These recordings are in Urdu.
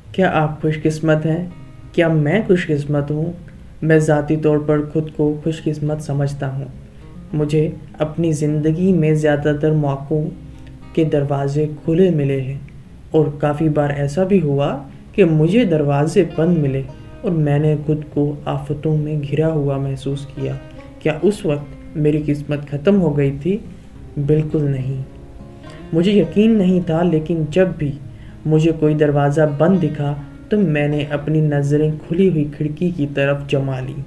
کیا آپ خوش قسمت ہیں؟ کیا میں خوش قسمت ہوں؟ میں ذاتی طور پر خود کو خوش قسمت سمجھتا ہوں۔ مجھے اپنی زندگی میں زیادہ تر موقعوں کے دروازے کھلے ملے ہیں، اور کافی بار ایسا بھی ہوا کہ مجھے دروازے بند ملے اور میں نے خود کو آفتوں میں گھرا ہوا محسوس کیا۔ کیا اس وقت میری قسمت ختم ہو گئی تھی؟ بالکل نہیں۔ مجھے یقین نہیں تھا، لیکن جب بھی مجھے کوئی دروازہ بند دکھا تو میں نے اپنی نظریں کھلی ہوئی کھڑکی کی طرف جما لی،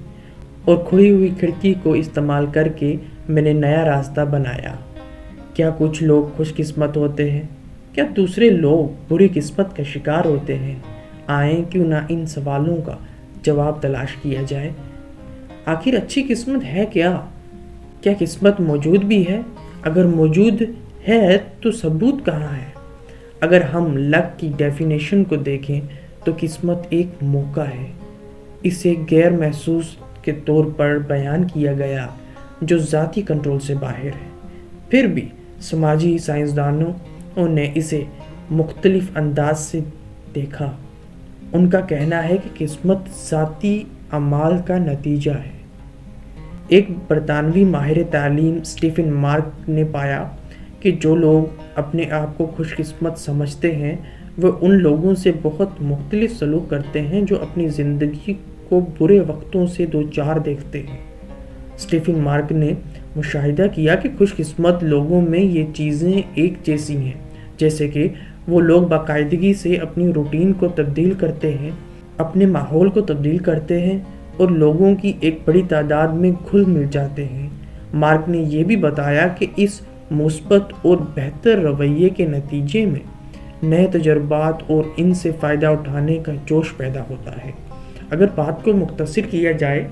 اور کھلی ہوئی کھڑکی کو استعمال کر کے میں نے نیا راستہ بنایا۔ کیا کچھ لوگ خوش قسمت ہوتے ہیں؟ کیا دوسرے لوگ بری قسمت کا شکار ہوتے ہیں؟ آئیں کیوں نہ ان سوالوں کا جواب تلاش کیا جائے۔ آخر اچھی قسمت ہے کیا؟ کیا قسمت موجود بھی ہے؟ اگر موجود ہے تو ثبوت کہاں ہے؟ اگر ہم لک کی ڈیفینیشن کو دیکھیں تو قسمت ایک موقع ہے۔ اسے غیر محسوس کے طور پر بیان کیا گیا جو ذاتی کنٹرول سے باہر ہے۔ پھر بھی سماجی سائنسدانوں نے اسے مختلف انداز سے دیکھا۔ ان کا کہنا ہے کہ قسمت ذاتی اعمال کا نتیجہ ہے۔ ایک برطانوی ماہر تعلیم اسٹیفن مارک نے پایا کہ جو لوگ اپنے آپ کو خوش قسمت سمجھتے ہیں وہ ان لوگوں سے بہت مختلف سلوک کرتے ہیں جو اپنی زندگی کو برے وقتوں سے دوچار دیکھتے ہیں۔ اسٹیفن مارک نے مشاہدہ کیا کہ خوش قسمت لوگوں میں یہ چیزیں ایک جیسی ہیں، جیسے کہ وہ لوگ باقاعدگی سے اپنی روٹین کو تبدیل کرتے ہیں، اپنے ماحول کو تبدیل کرتے ہیں اور لوگوں کی ایک بڑی تعداد میں گھل مل جاتے ہیں۔ مارک نے یہ بھی بتایا کہ اس مثبت اور بہتر رویے کے نتیجے میں نئے تجربات اور ان سے فائدہ اٹھانے کا جوش پیدا ہوتا ہے۔ اگر بات کو مختصر کیا جائے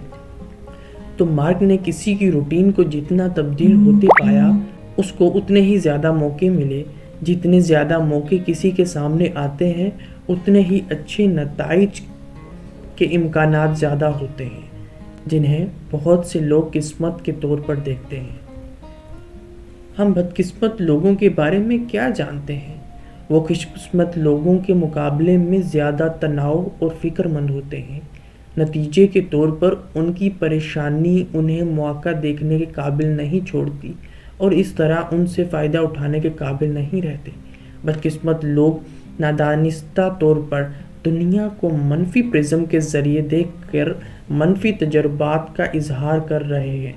تو مارک نے کسی کی روٹین کو جتنا تبدیل ہوتے پایا اس کو اتنے ہی زیادہ موقع ملے۔ جتنے زیادہ موقع کسی کے سامنے آتے ہیں اتنے ہی اچھے نتائج کے امکانات زیادہ ہوتے ہیں، جنہیں بہت سے لوگ قسمت کے طور پر دیکھتے ہیں۔ ہم بدقسمت لوگوں کے بارے میں کیا جانتے ہیں؟ وہ خوش قسمت لوگوں کے مقابلے میں زیادہ تناؤ اور فکر مند ہوتے ہیں۔ نتیجے کے طور پر ان کی پریشانی انہیں موقع دیکھنے کے قابل نہیں چھوڑتی اور اس طرح ان سے فائدہ اٹھانے کے قابل نہیں رہتے۔ بدقسمت لوگ نادانستہ طور پر دنیا کو منفی پرزم کے ذریعے دیکھ کر منفی تجربات کا اظہار کر رہے ہیں۔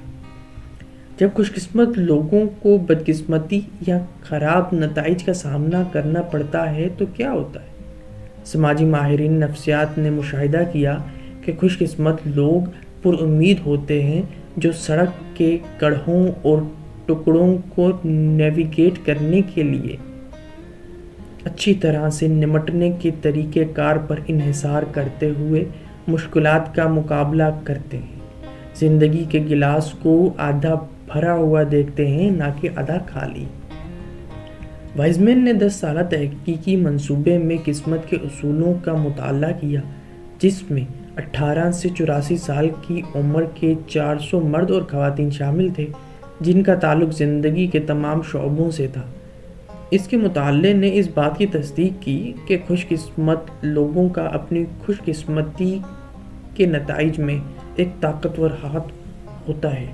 جب خوش قسمت لوگوں کو بدقسمتی یا خراب نتائج کا سامنا کرنا پڑتا ہے تو کیا ہوتا ہے؟ سماجی ماہرین نفسیات نے مشاہدہ کیا کہ خوش قسمت لوگ پر امید ہوتے ہیں جو سڑک کے گڑھوں اور ٹکڑوں کو نیویگیٹ کرنے کے لیے اچھی طرح سے نمٹنے کے طریقہ کار پر انحصار کرتے ہوئے مشکلات کا مقابلہ کرتے ہیں۔ زندگی کے گلاس کو آدھا بھرا ہوا دیکھتے ہیں، نہ کہ آدھا خالی۔ وائزمین نے 10 سالہ تحقیقی منصوبے میں قسمت کے اصولوں کا مطالعہ کیا، جس میں 18 سے 84 سال کی عمر کے 400 مرد اور خواتین شامل تھے، جن کا تعلق زندگی کے تمام شعبوں سے تھا۔ اس کے مطالعے نے اس بات کی تصدیق کی کہ خوش قسمت لوگوں کا اپنی خوش قسمتی کے نتائج میں ایک طاقتور ہاتھ ہوتا ہے۔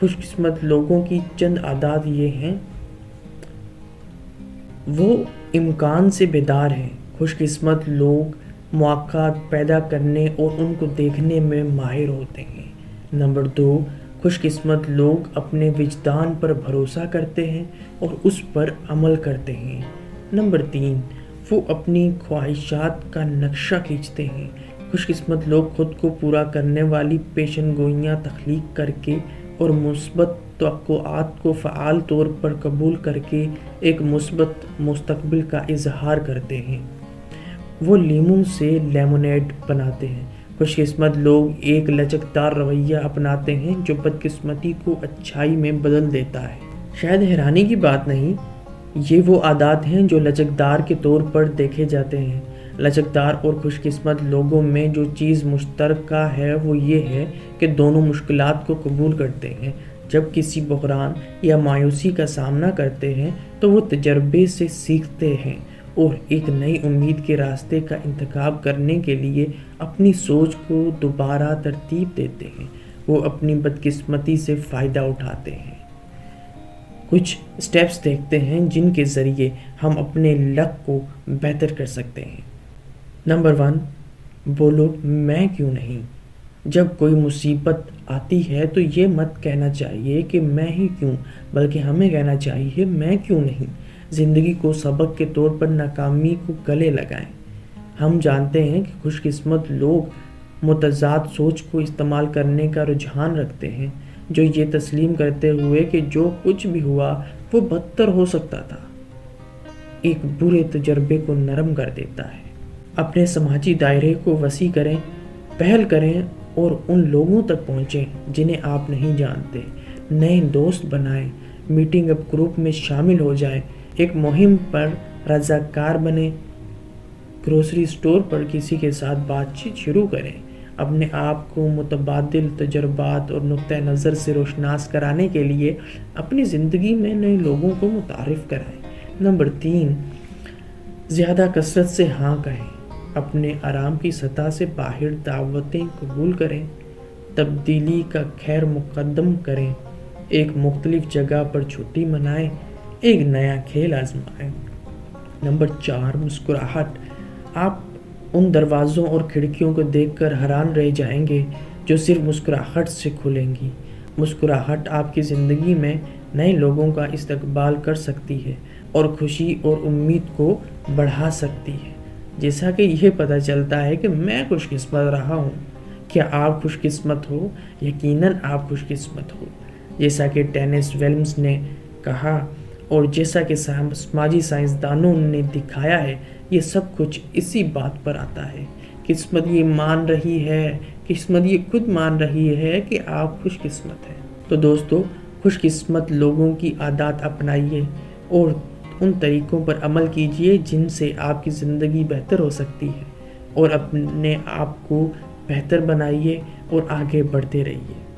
خوش قسمت لوگوں کی چند عادات یہ ہیں: وہ امکان سے بیدار ہیں۔ خوش قسمت لوگ مواقعات پیدا کرنے اور ان کو دیکھنے میں ماہر ہوتے ہیں۔ نمبر 2، خوش قسمت لوگ اپنے وجدان پر بھروسہ کرتے ہیں اور اس پر عمل کرتے ہیں۔ نمبر 3، وہ اپنی خواہشات کا نقشہ کھینچتے ہیں۔ خوش قسمت لوگ خود کو پورا کرنے والی پیشن گوئیاں تخلیق کر کے اور مثبت توقعات کو فعال طور پر قبول کر کے ایک مثبت مستقبل کا اظہار کرتے ہیں۔ وہ لیموں سے لیمونیڈ بناتے ہیں۔ خوش قسمت لوگ ایک لچکدار رویہ اپناتے ہیں جو بدقسمتی کو اچھائی میں بدل دیتا ہے۔ شاید حیرانی کی بات نہیں، یہ وہ عادات ہیں جو لچکدار کے طور پر دیکھے جاتے ہیں۔ لچکدار اور خوش قسمت لوگوں میں جو چیز مشترکہ ہے وہ یہ ہے کہ دونوں مشکلات کو قبول کرتے ہیں۔ جب کسی بحران یا مایوسی کا سامنا کرتے ہیں تو وہ تجربے سے سیکھتے ہیں اور ایک نئی امید کے راستے کا انتخاب کرنے کے لیے اپنی سوچ کو دوبارہ ترتیب دیتے ہیں۔ وہ اپنی بدقسمتی سے فائدہ اٹھاتے ہیں۔ کچھ سٹیپس دیکھتے ہیں جن کے ذریعے ہم اپنے لک کو بہتر کر سکتے ہیں۔ نمبر 1، بولو میں کیوں نہیں۔ جب کوئی مصیبت آتی ہے تو یہ مت کہنا چاہیے کہ میں ہی کیوں، بلکہ ہمیں کہنا چاہیے میں کیوں نہیں۔ زندگی کو سبق کے طور پر ناکامی کو گلے لگائیں۔ ہم جانتے ہیں کہ خوش قسمت لوگ متضاد سوچ کو استعمال کرنے کا رجحان رکھتے ہیں، جو یہ تسلیم کرتے ہوئے کہ جو کچھ بھی ہوا وہ بدتر ہو سکتا تھا، ایک برے تجربے کو نرم کر دیتا ہے۔ اپنے سماجی دائرے کو وسیع کریں، پہل کریں اور ان لوگوں تک پہنچیں جنہیں آپ نہیں جانتے۔ نئے دوست بنائیں، میٹنگ اپ گروپ میں شامل ہو جائیں، ایک مہم پر رضاکار بنیں، گروسری سٹور پر کسی کے ساتھ بات چیت شروع کریں۔ اپنے آپ کو متبادل تجربات اور نقطہ نظر سے روشناس کرانے کے لیے اپنی زندگی میں نئے لوگوں کو متعارف کرائیں۔ نمبر 3، زیادہ کثرت سے ہاں کہیں۔ اپنے آرام کی سطح سے باہر دعوتیں قبول کریں، تبدیلی کا خیر مقدم کریں، ایک مختلف جگہ پر چھٹی منائیں، ایک نیا کھیل آزمائیں۔ نمبر 4، مسکراہٹ۔ آپ ان دروازوں اور کھڑکیوں کو دیکھ کر حیران رہ جائیں گے جو صرف مسکراہٹ سے کھلیں گی۔ مسکراہٹ آپ کی زندگی میں نئے لوگوں کا استقبال کر سکتی ہے اور خوشی اور امید کو بڑھا سکتی ہے۔ جیسا کہ یہ پتہ چلتا ہے کہ میں خوش قسمت رہا ہوں۔ کیا آپ خوش قسمت ہو؟ یقیناً آپ خوش قسمت ہو۔ جیسا کہ ٹینس ویلمز نے کہا اور جیسا کہ سماجی سائنسدانوں نے دکھایا ہے، یہ سب کچھ اسی بات پر آتا ہے۔ قسمت یہ خود مان رہی ہے کہ آپ خوش قسمت ہیں۔ تو دوستو، خوش قسمت لوگوں کی عادات اپنائیے اور ان طریقوں پر عمل کیجیے جن سے آپ کی زندگی بہتر ہو سکتی ہے، اور اپنے آپ کو بہتر بنائیے اور آگے بڑھتے رہیے۔